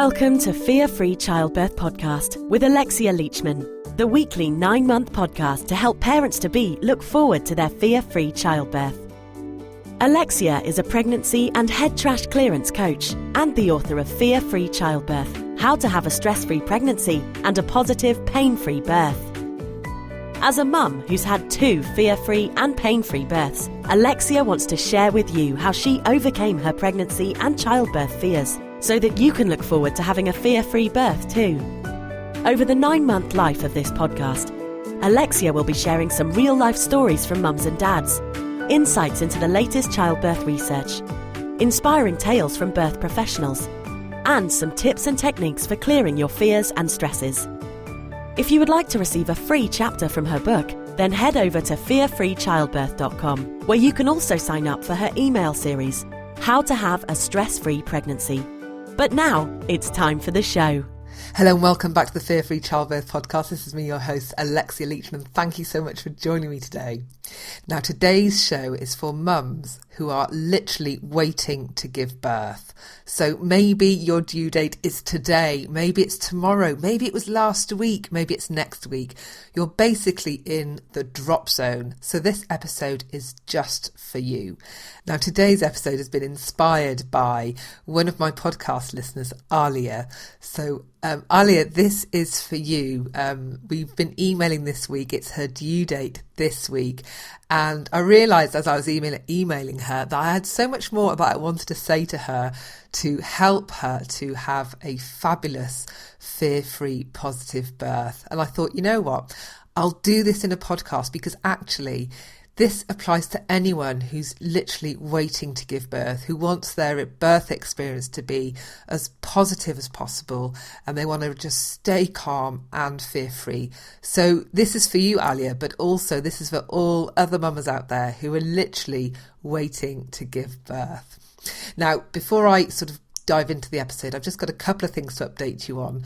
Welcome to Fear-Free Childbirth Podcast with Alexia Leachman, the weekly 9-month podcast to help parents-to-be look forward to their fear-free childbirth. Alexia is a pregnancy and head trash clearance coach and the author of Fear-Free Childbirth, How to Have a Stress-Free Pregnancy and a Positive, Pain-Free Birth. As a mum who's had 2 fear-free and pain-free births, Alexia wants to share with you how she overcame her pregnancy and childbirth fears so that you can look forward to having a fear-free birth too. Over the 9-month life of this podcast, Alexia will be sharing some real-life stories from mums and dads, insights into the latest childbirth research, inspiring tales from birth professionals, and some tips and techniques for clearing your fears and stresses. If you would like to receive a free chapter from her book, then head over to fearfreechildbirth.com, where you can also sign up for her email series, How to Have a Stress-Free Pregnancy. But now, it's time for the show. Hello and welcome back to the Fear-Free Childbirth Podcast. This is me, your host, Alexia Leachman. Thank you so much for joining me today. Now, today's show is for mums who are literally waiting to give birth. So maybe your due date is today, maybe it's tomorrow, maybe it was last week, maybe it's next week. You're basically in the drop zone. So this episode is just for you. Now, today's episode has been inspired by one of my podcast listeners, Alia. So Alia, this is for you. We've been emailing this week. It's her due date this week. And I realised as I was emailing her that I had so much more that I wanted to say to her to help her to have a fabulous, fear-free, positive birth. And I thought, you know what? I'll do this in a podcast because actually this applies to anyone who's literally waiting to give birth, who wants their birth experience to be as positive as possible, and they want to just stay calm and fear-free. So this is for you, Alia, but also this is for all other mamas out there who are literally waiting to give birth. Now, before I sort of dive into the episode, I've just got a couple of things to update you on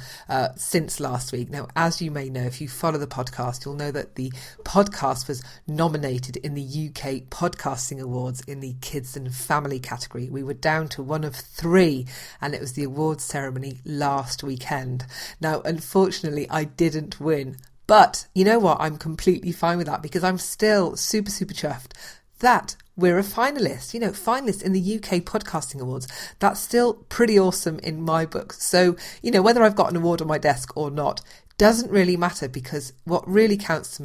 since last week. Now, as you may know, if you follow the podcast, you'll know that the podcast was nominated in the UK Podcasting Awards in the Kids and Family category. We were down to one of 3, and it was the awards ceremony last weekend. Now, unfortunately, I didn't win. But you know what? I'm completely fine with that because I'm still super chuffed that we're a finalist, finalist in the UK Podcasting Awards. That's still pretty awesome in my book. So, whether I've got an award on my desk or not doesn't really matter, because what really counts for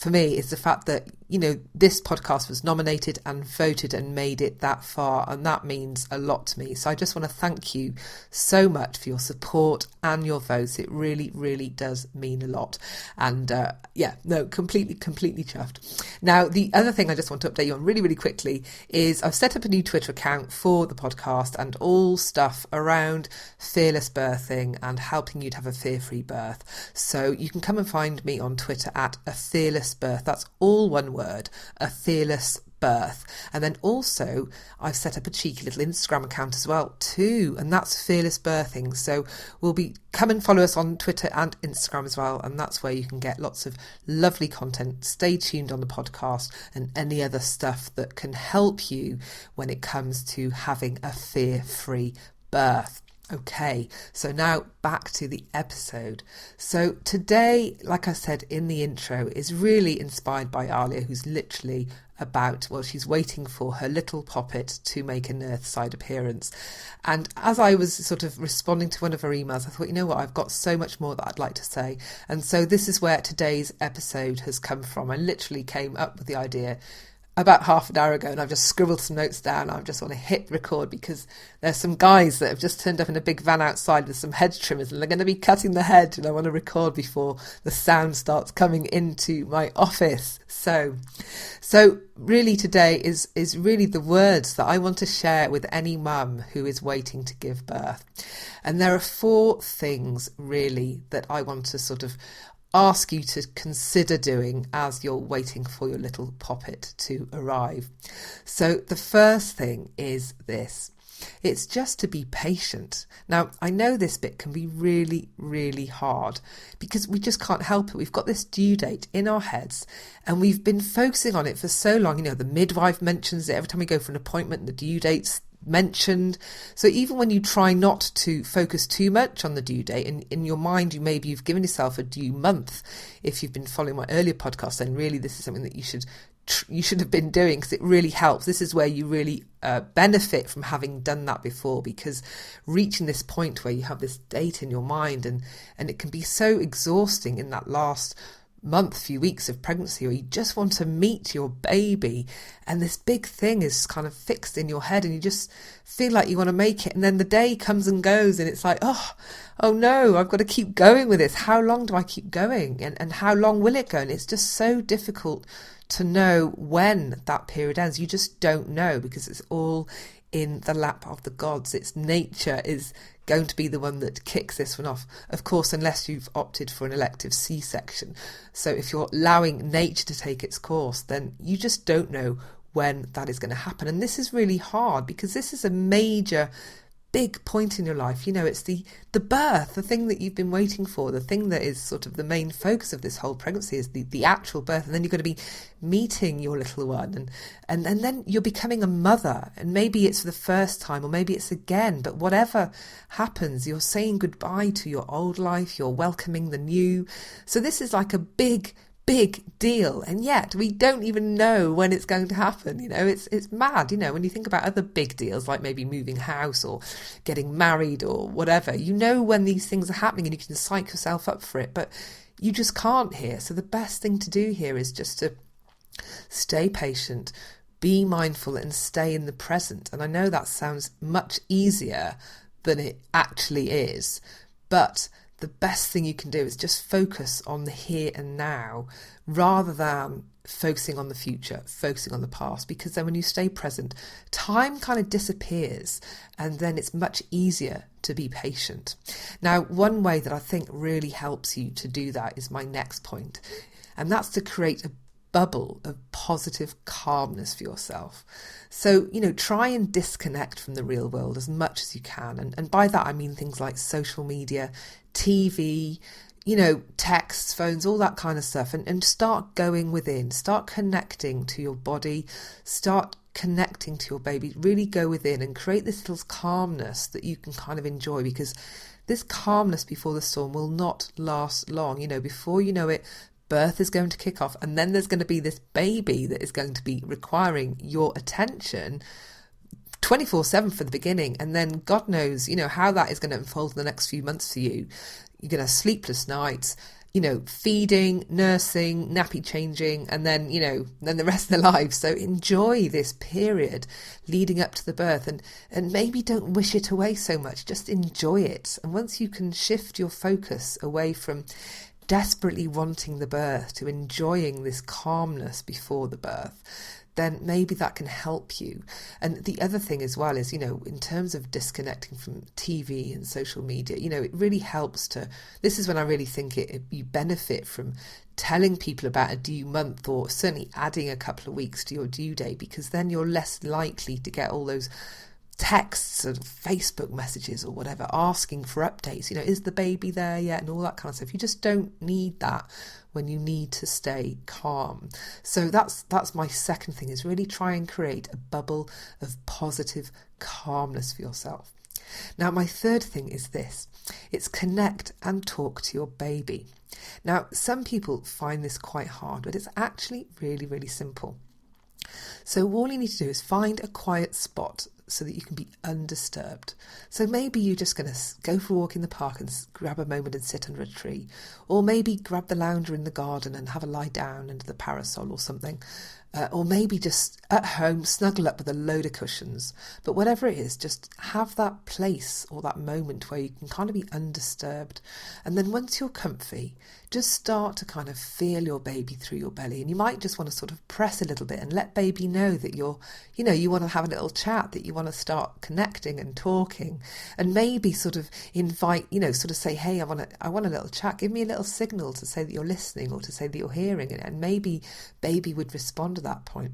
me is the fact that, this podcast was nominated and voted and made it that far. And that means a lot to me. So I just want to thank you so much for your support and your votes. It really, really does mean a lot. And completely chuffed. Now, the other thing I just want to update you on really, really quickly is I've set up a new Twitter account for the podcast and all stuff around fearless birthing and helping you to have a fear-free birth. So you can come and find me on Twitter at a fearless birth. That's all one word, a fearless birth. And then also I've set up a cheeky little Instagram account as well too, and that's fearless birthing. So come and follow us on Twitter and Instagram as well, and that's where you can get lots of lovely content. Stay tuned on the podcast and any other stuff that can help you when it comes to having a fear-free birth. Okay, so now back to the episode. So today, like I said in the intro, is really inspired by Alia, who's literally she's waiting for her little poppet to make an earthside appearance. And as I was sort of responding to one of her emails, I thought, you know what, I've got so much more that I'd like to say. And so this is where today's episode has come from. I literally came up with the idea about half an hour ago, and I've just scribbled some notes down. I just want to hit record because there's some guys that have just turned up in a big van outside with some hedge trimmers, and they're going to be cutting the hedge, and I want to record before the sound starts coming into my office. So really today is really the words that I want to share with any mum who is waiting to give birth. And there are 4 things really that I want to sort of ask you to consider doing as you're waiting for your little poppet to arrive. So the first thing is this. It's just to be patient. Now, I know this bit can be really, really hard because we just can't help it. We've got this due date in our heads and we've been focusing on it for so long. The midwife mentions it every time we go for an appointment, the due date's mentioned. So even when you try not to focus too much on the due date, and in your mind you've given yourself a due month. If you've been following my earlier podcast, then really this is something that you should have been doing, because it really helps. This is where you really benefit from having done that before, because reaching this point where you have this date in your mind, and it can be so exhausting in that last month, few weeks of pregnancy, or you just want to meet your baby, and this big thing is kind of fixed in your head, and you just feel like you want to make it, and then the day comes and goes, and it's like, oh no, I've got to keep going with this. How long do I keep going, and how long will it go? And it's just so difficult to know when that period ends. You just don't know, because it's all in the lap of the gods. It's nature is going to be the one that kicks this one off, of course, unless you've opted for an elective C-section. So if you're allowing nature to take its course, then you just don't know when that is going to happen. And this is really hard, because this is a major big point in your life. It's the birth, the thing that you've been waiting for, the thing that is sort of the main focus of this whole pregnancy is the actual birth. And then you're going to be meeting your little one, and then you're becoming a mother, and maybe it's for the first time, or maybe it's again, but whatever happens, you're saying goodbye to your old life, you're welcoming the new. So this is like a big deal, and yet we don't even know when it's going to happen. It's mad. When you think about other big deals, like maybe moving house or getting married or whatever, when these things are happening, and you can psych yourself up for it, but you just can't here. So the best thing to do here is just to stay patient, be mindful, and stay in the present. And I know that sounds much easier than it actually is, but the best thing you can do is just focus on the here and now, rather than focusing on the future, focusing on the past, because then when you stay present, time kind of disappears, and then it's much easier to be patient. Now, one way that I think really helps you to do that is my next point, and that's to create a bubble of positive calmness for yourself. So, try and disconnect from the real world as much as you can. And by that, I mean things like social media, TV, texts, phones, all that kind of stuff. And start going within, start connecting to your body, start connecting to your baby, really go within and create this little calmness that you can kind of enjoy, because this calmness before the storm will not last long. Before you know it, birth is going to kick off, and then there's going to be this baby that is going to be requiring your attention 24/7 for the beginning, and then God knows, how that is going to unfold in the next few months for you. You're going to have sleepless nights, feeding, nursing, nappy changing, and then the rest of their lives. So enjoy this period leading up to the birth, and maybe don't wish it away so much, just enjoy it. And once you can shift your focus away from desperately wanting the birth to enjoying this calmness before the birth, then maybe that can help you. And the other thing as well is, in terms of disconnecting from TV and social media, it really helps to, this is when I really think you benefit from telling people about a due month, or certainly adding a couple of weeks to your due date, because then you're less likely to get all those texts and Facebook messages or whatever asking for updates. Is the baby there yet, and all that kind of stuff. You just don't need that when you need to stay calm. So that's my second thing, is really try and create a bubble of positive calmness for yourself. Now, my third thing is this. It's connect and talk to your baby. Now, some people find this quite hard, but it's actually really, really simple. So all you need to do is find a quiet spot so that you can be undisturbed. So maybe you're just going to go for a walk in the park and grab a moment and sit under a tree, or maybe grab the lounger in the garden and have a lie down under the parasol or something, or maybe just at home snuggle up with a load of cushions. But whatever it is, just have that place or that moment where you can kind of be undisturbed. And then once you're comfy, just start to kind of feel your baby through your belly. And you might just want to sort of press a little bit and let baby know that you want to have a little chat, that you want to start connecting and talking, and maybe sort of invite, sort of say, hey, I want a little chat. Give me a little signal to say that you're listening, or to say that you're hearing. And maybe baby would respond to that point,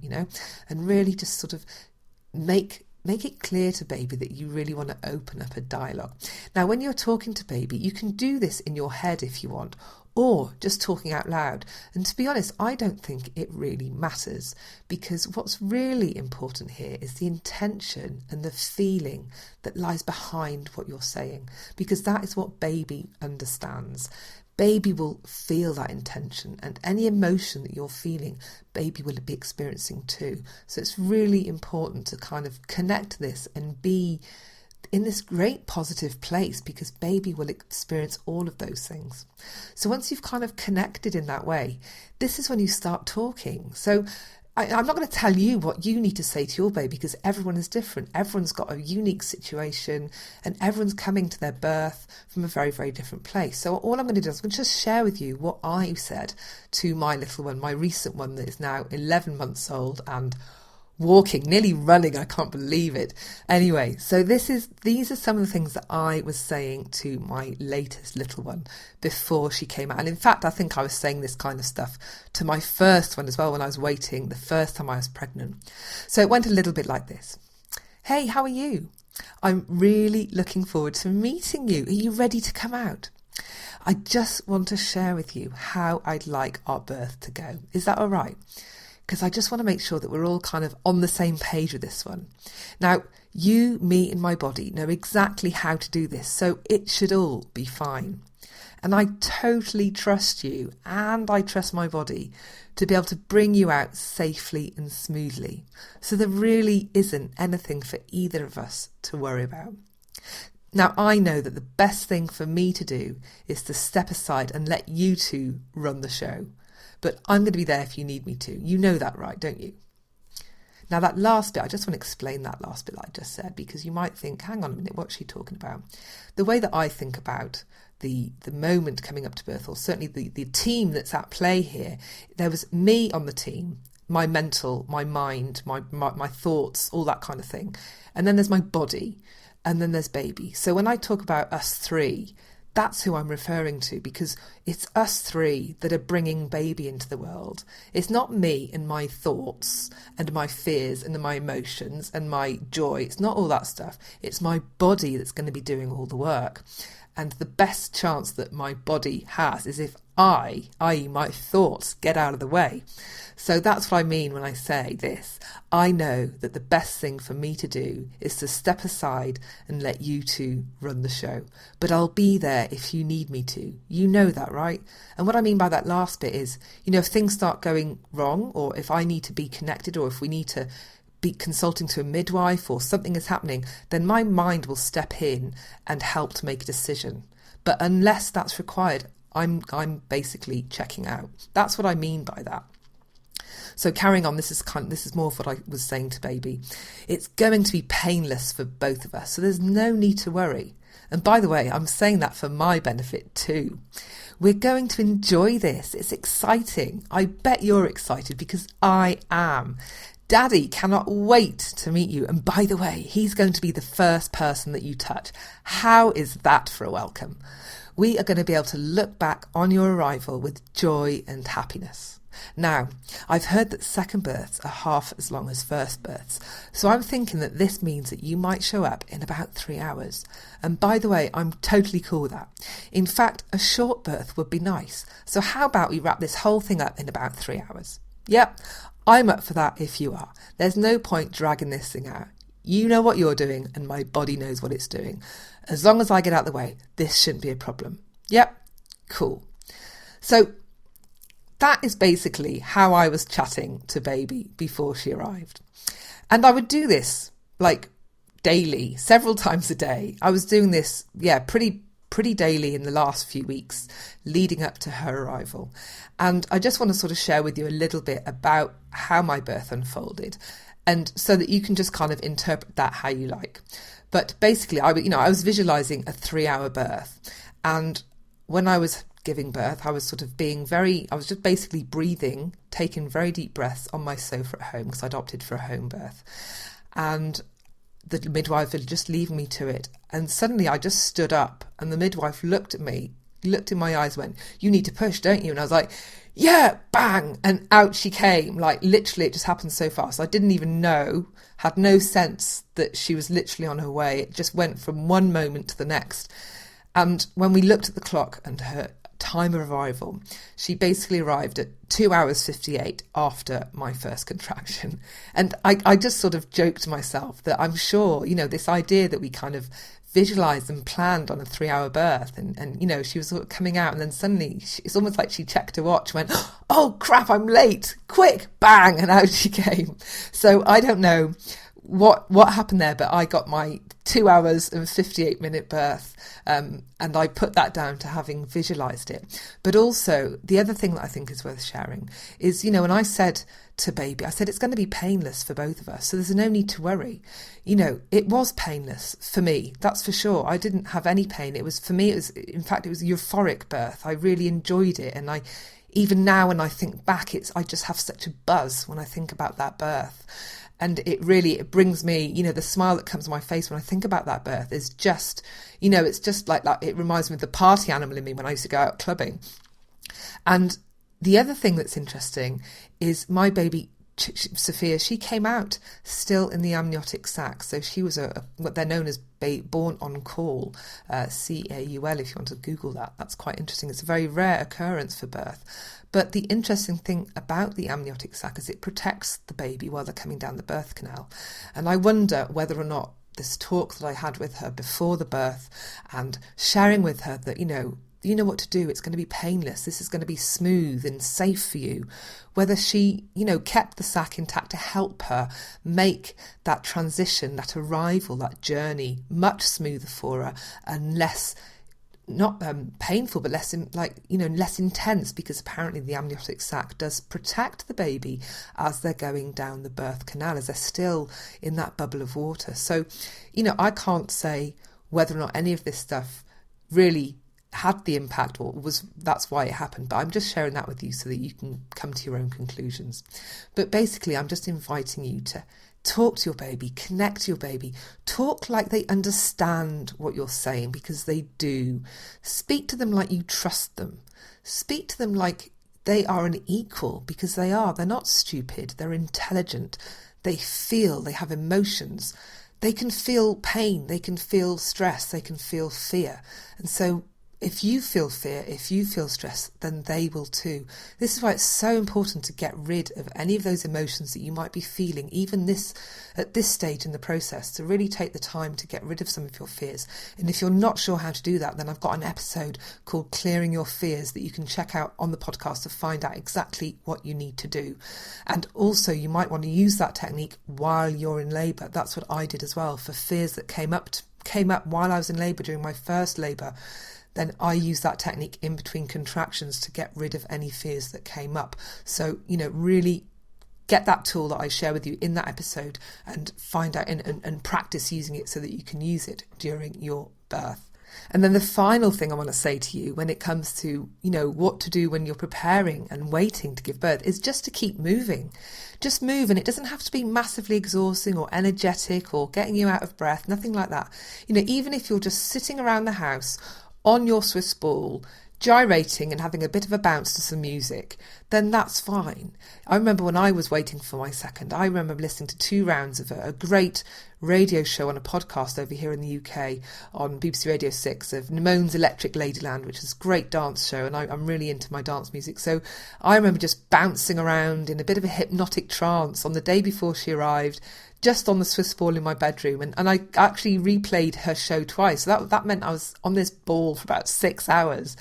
and really just sort of make it clear to baby that you really want to open up a dialogue. Now, when you're talking to baby, you can do this in your head if you want, or just talking out loud. And to be honest, I don't think it really matters, because what's really important here is the intention and the feeling that lies behind what you're saying, because that is what baby understands. Baby will feel that intention, and any emotion that you're feeling, baby will be experiencing too. So it's really important to kind of connect this and be in this great positive place, because baby will experience all of those things. So once you've kind of connected in that way, this is when you start talking. So I'm not going to tell you what you need to say to your baby, because everyone is different. Everyone's got a unique situation, and everyone's coming to their birth from a very, very different place. So all I'm going to do is I'm going to just share with you what I said to my little one, my recent one that is now 11 months old and walking, nearly running. I can't believe it. Anyway, so these are some of the things that I was saying to my latest little one before she came out. And in fact, I think I was saying this kind of stuff to my first one as well when I was waiting, the first time I was pregnant. So it went a little bit like this. Hey, how are you? I'm really looking forward to meeting you. Are you ready to come out? I just want to share with you how I'd like our birth to go. Is that all right? Because I just want to make sure that we're all kind of on the same page with this one. Now, you, me and my body know exactly how to do this, so it should all be fine. And I totally trust you, and I trust my body to be able to bring you out safely and smoothly. So there really isn't anything for either of us to worry about. Now, I know that the best thing for me to do is to step aside and let you two run the show. But I'm going to be there if you need me to. You know that, right, don't you? Now, that last bit, I just want to explain that last bit that I just said, because you might think, hang on a minute, what's she talking about? The way that I think about the moment coming up to birth, or certainly the team that's at play here, there was me on the team, my mental, my mind, my thoughts, all that kind of thing. And then there's my body, and then there's baby. So when I talk about us three, that's who I'm referring to, because it's us three that are bringing baby into the world. It's not me and my thoughts and my fears and my emotions and my joy. It's not all that stuff. It's my body that's going to be doing all the work. And the best chance that my body has is if I, i.e. my thoughts, get out of the way. So that's what I mean when I say this. I know that the best thing for me to do is to step aside and let you two run the show. But I'll be there if you need me to. You know that, right? And what I mean by that last bit is, if things start going wrong, or if I need to be connected, or if we need to be consulting to a midwife, or something is happening, then my mind will step in and help to make a decision. But unless that's required, I'm basically checking out. That's what I mean by that. So carrying on, this is more of what I was saying to baby. It's going to be painless for both of us, so there's no need to worry. And by the way, I'm saying that for my benefit too. We're going to enjoy this. It's exciting. I bet you're excited, because I am. Daddy cannot wait to meet you. And by the way, he's going to be the first person that you touch. How is that for a welcome? We are going to be able to look back on your arrival with joy and happiness. Now, I've heard that second births are half as long as first births, so I'm thinking that this means that you might show up in about 3 hours. And by the way, I'm totally cool with that. In fact, a short birth would be nice. So how about we wrap this whole thing up in about 3 hours? Yep, I'm up for that if you are. There's no point dragging this thing out. You know what you're doing, and my body knows what it's doing. As long as I get out of the way, this shouldn't be a problem. Yep, cool. So that is basically how I was chatting to baby before she arrived. And I would do this like daily, several times a day. I was doing this, pretty daily in the last few weeks leading up to her arrival. And I just want to sort of share with you a little bit about how my birth unfolded, and so that you can just kind of interpret that how you like. But basically, I was visualizing a 3-hour birth. And when I was giving birth, I was just basically breathing, taking very deep breaths on my sofa at home, because I'd opted for a home birth. And the midwife had just leave me to it. And suddenly I just stood up, and the midwife looked at me, looked in my eyes, went, "You need to push, don't you?" And I was like, "Yeah," bang. And out she came. Like literally it just happened so fast. I didn't even know, had no sense that she was literally on her way. It just went from one moment to the next. And when we looked at the clock and her time of arrival, she basically arrived at 2 hours 58 after my first contraction. And I just sort of joked to myself that I'm sure, this idea that we kind of visualised and planned on a 3-hour birth, and she was sort of coming out, and then suddenly it's almost like she checked her watch, went, oh crap, I'm late, quick, bang, and out she came. So I don't know what happened there, but I got my 2 hours and 58-minute birth, and I put that down to having visualised it. But also, the other thing that I think is worth sharing is, when I said to baby, I said it's going to be painless for both of us, so there's no need to worry. It was painless for me, that's for sure. I didn't have any pain. It was euphoric birth. I really enjoyed it, and even now when I think back, I just have such a buzz when I think about that birth. And it brings me, the smile that comes on my face when I think about that birth is just, it's just like that. It reminds me of the party animal in me when I used to go out clubbing. And the other thing that's interesting is my baby, Sophia, she came out still in the amniotic sac. So she was what they're known as born on call, CAUL, if you want to Google that. That's quite interesting. It's a very rare occurrence for birth. But the interesting thing about the amniotic sac is it protects the baby while they're coming down the birth canal. And I wonder whether or not this talk that I had with her before the birth and sharing with her that, you know what to do, it's going to be painless, this is going to be smooth and safe for you, whether she, kept the sac intact to help her make that transition, that arrival, that journey much smoother for her and less, not painful, but less intense, because apparently the amniotic sac does protect the baby as they're going down the birth canal, as they're still in that bubble of water. So, I can't say whether or not any of this stuff really had the impact or that's why it happened, but I'm just sharing that with you so that you can come to your own conclusions. But basically, I'm just inviting you to talk to your baby, connect to your baby, talk like they understand what you're saying, because they do. Speak to them like you trust them. Speak to them like they are an equal, because they are. They're not stupid, they're intelligent. They feel, they have emotions. They can feel pain, they can feel stress, they can feel fear. And so if you feel fear, if you feel stress, then they will too. This is why it's so important to get rid of any of those emotions that you might be feeling, even at this stage in the process, to really take the time to get rid of some of your fears. And if you're not sure how to do that, then I've got an episode called Clearing Your Fears that you can check out on the podcast to find out exactly what you need to do. And also, you might want to use that technique while you're in labour. That's what I did as well for fears that came up while I was in labour during my first labour. Then I use that technique in between contractions to get rid of any fears that came up. So, really get that tool that I share with you in that episode and find out and practice using it so that you can use it during your birth. And then the final thing I want to say to you when it comes to, what to do when you're preparing and waiting to give birth is just to keep moving. Just move, and it doesn't have to be massively exhausting or energetic or getting you out of breath, nothing like that. Even if you're just sitting around the house on your Swiss ball, gyrating and having a bit of a bounce to some music, then that's fine. I remember when I was waiting for my second, I remember listening to 2 rounds of a great radio show on a podcast over here in the UK on BBC Radio 6 of Nimone's Electric Ladyland, which is a great dance show, and I'm really into my dance music. So I remember just bouncing around in a bit of a hypnotic trance on the day before she arrived, just on the Swiss ball in my bedroom. And I actually replayed her show twice. So that meant I was on this ball for about 6 hours.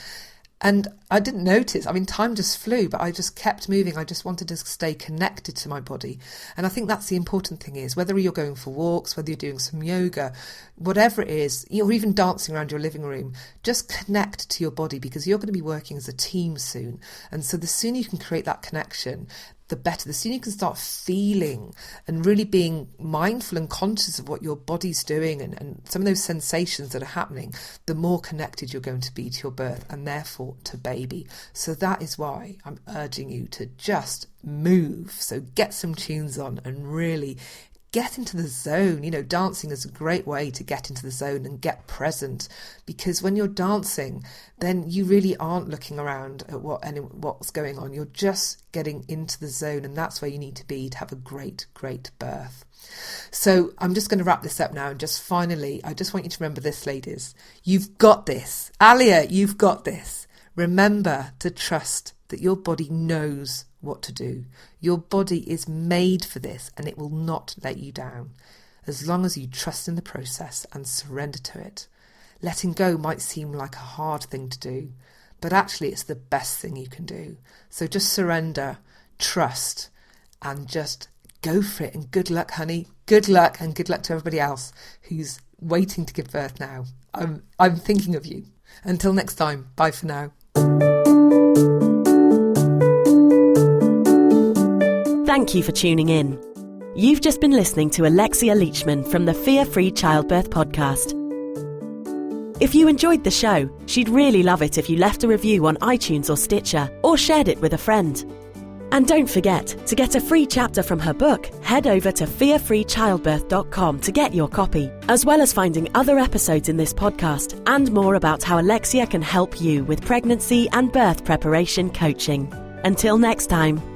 And I didn't notice. Time just flew, but I just kept moving. I just wanted to stay connected to my body. And I think that's the important thing is, whether you're going for walks, whether you're doing some yoga, whatever it is, or even dancing around your living room, just connect to your body, because you're going to be working as a team soon. And so the sooner you can create that connection, the better. The sooner you can start feeling and really being mindful and conscious of what your body's doing and some of those sensations that are happening, the more connected you're going to be to your birth and therefore to baby. So that is why I'm urging you to just move. So get some tunes on and really get into the zone. Dancing is a great way to get into the zone and get present, because when you're dancing, then you really aren't looking around at what's going on. You're just getting into the zone, and that's where you need to be to have a great, great birth. So I'm just going to wrap this up now, and just finally, I just want you to remember this, ladies. You've got this. Alia, you've got this. Remember to trust that your body knows what to do. Your body is made for this and it will not let you down. As long as you trust in the process and surrender to it. Letting go might seem like a hard thing to do, but actually it's the best thing you can do. So just surrender, trust, and just go for it. And good luck, honey. Good luck, and good luck to everybody else who's waiting to give birth now. I'm thinking of you. Until next time, bye for now. Thank you for tuning in. You've just been listening to Alexia Leachman from the Fear-Free Childbirth podcast. If you enjoyed the show, she'd really love it if you left a review on iTunes or Stitcher or shared it with a friend. And don't forget, to get a free chapter from her book, head over to fearfreechildbirth.com to get your copy, as well as finding other episodes in this podcast and more about how Alexia can help you with pregnancy and birth preparation coaching. Until next time.